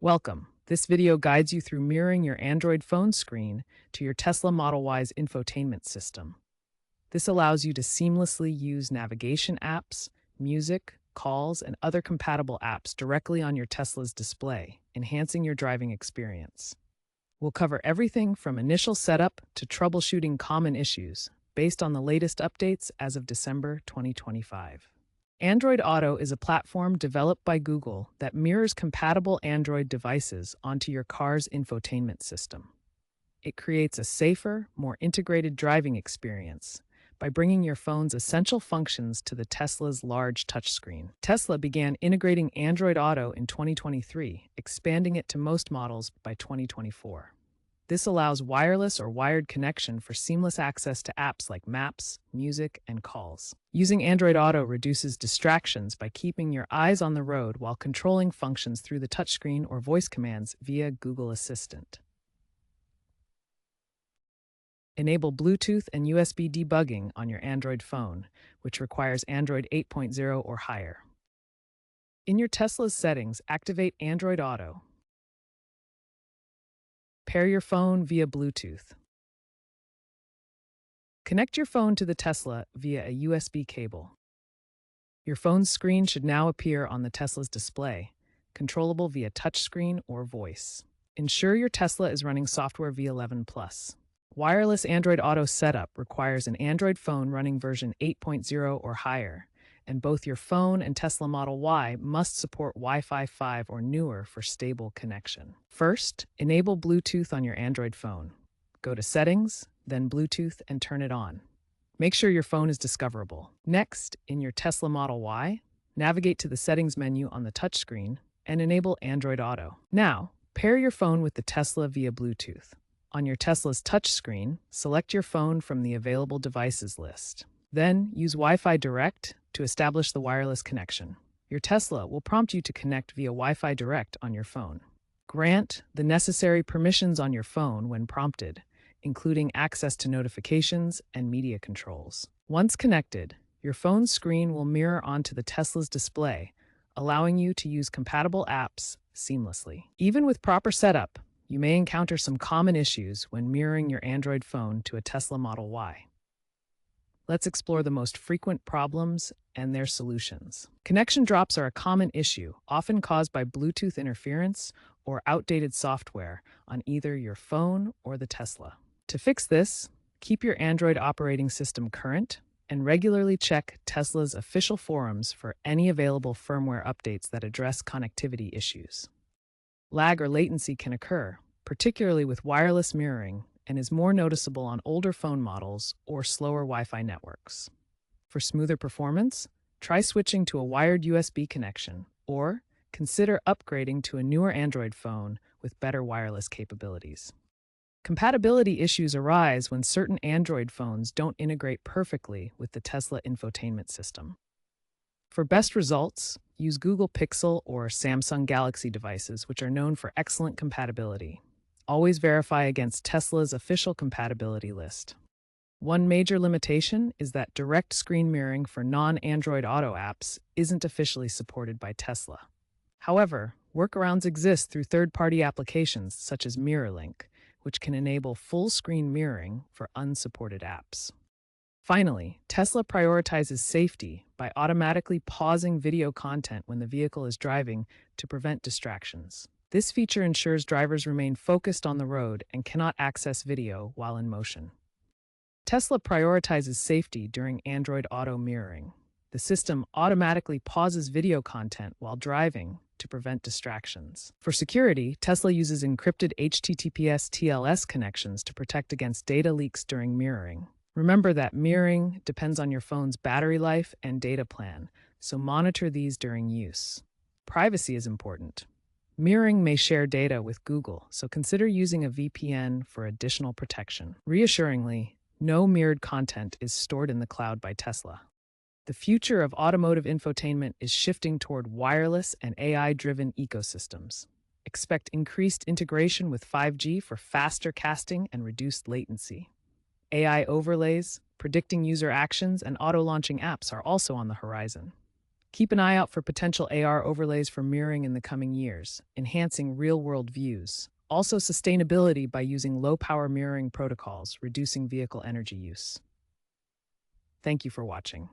Welcome. This video guides you through mirroring your Android phone screen to your Tesla Model Y's infotainment system. This allows you to seamlessly use navigation apps, music, calls, and other compatible apps directly on your Tesla's display, enhancing your driving experience. We'll cover everything from initial setup to troubleshooting common issues, based on the latest updates as of December 2025. Android Auto is a platform developed by Google that mirrors compatible Android devices onto your car's infotainment system. It creates a safer, more integrated driving experience by bringing your phone's essential functions to the Tesla's large touchscreen. Tesla began integrating Android Auto in 2023, expanding it to most models by 2024. This allows wireless or wired connection for seamless access to apps like Maps, music, and calls. Using Android Auto reduces distractions by keeping your eyes on the road while controlling functions through the touchscreen or voice commands via Google Assistant. Enable Bluetooth and USB debugging on your Android phone, which requires Android 8.0 or higher. In your Tesla's settings, activate Android Auto. Pair your phone via Bluetooth. Connect your phone to the Tesla via a USB cable. Your phone's screen should now appear on the Tesla's display, controllable via touchscreen or voice. Ensure your Tesla is running software v11+. Wireless Android Auto setup requires an Android phone running version 8.0 or higher, and both your phone and Tesla Model Y must support Wi-Fi 5 or newer for stable connection. First, enable Bluetooth on your Android phone. Go to Settings, then Bluetooth, and turn it on. Make sure your phone is discoverable. Next, in your Tesla Model Y, navigate to the Settings menu on the touchscreen and enable Android Auto. Now, pair your phone with the Tesla via Bluetooth. On your Tesla's touchscreen, select your phone from the available devices list. Then, use Wi-Fi Direct to establish the wireless connection. Your Tesla will prompt you to connect via Wi-Fi Direct on your phone. Grant the necessary permissions on your phone when prompted, including access to notifications and media controls. Once connected, your phone's screen will mirror onto the Tesla's display, allowing you to use compatible apps seamlessly. Even with proper setup, you may encounter some common issues when mirroring your Android phone to a Tesla Model Y. Let's explore the most frequent problems and their solutions. Connection drops are a common issue, often caused by Bluetooth interference or outdated software on either your phone or the Tesla. To fix this, keep your Android operating system current and regularly check Tesla's official forums for any available firmware updates that address connectivity issues. Lag or latency can occur, particularly with wireless mirroring, and is more noticeable on older phone models or slower Wi-Fi networks. For smoother performance, try switching to a wired USB connection, or consider upgrading to a newer Android phone with better wireless capabilities. Compatibility issues arise when certain Android phones don't integrate perfectly with the Tesla infotainment system. For best results, use Google Pixel or Samsung Galaxy devices, which are known for excellent compatibility. Always verify against Tesla's official compatibility list. One major limitation is that direct screen mirroring for non-Android Auto apps isn't officially supported by Tesla. However, workarounds exist through third-party applications such as MirrorLink, which can enable full-screen mirroring for unsupported apps. Finally, Tesla prioritizes safety by automatically pausing video content when the vehicle is driving to prevent distractions. This feature ensures drivers remain focused on the road and cannot access video while in motion. Tesla prioritizes safety during Android Auto mirroring. The system automatically pauses video content while driving to prevent distractions. For security, Tesla uses encrypted HTTPS TLS connections to protect against data leaks during mirroring. Remember that mirroring depends on your phone's battery life and data plan, so monitor these during use. Privacy is important. Mirroring may share data with Google, so consider using a VPN for additional protection. Reassuringly, no mirrored content is stored in the cloud by Tesla. The future of automotive infotainment is shifting toward wireless and AI-driven ecosystems. Expect increased integration with 5G for faster casting and reduced latency. AI overlays, predicting user actions, and auto-launching apps are also on the horizon. Keep an eye out for potential AR overlays for mirroring in the coming years, enhancing real-world views. Also, sustainability by using low-power mirroring protocols, reducing vehicle energy use. Thank you for watching.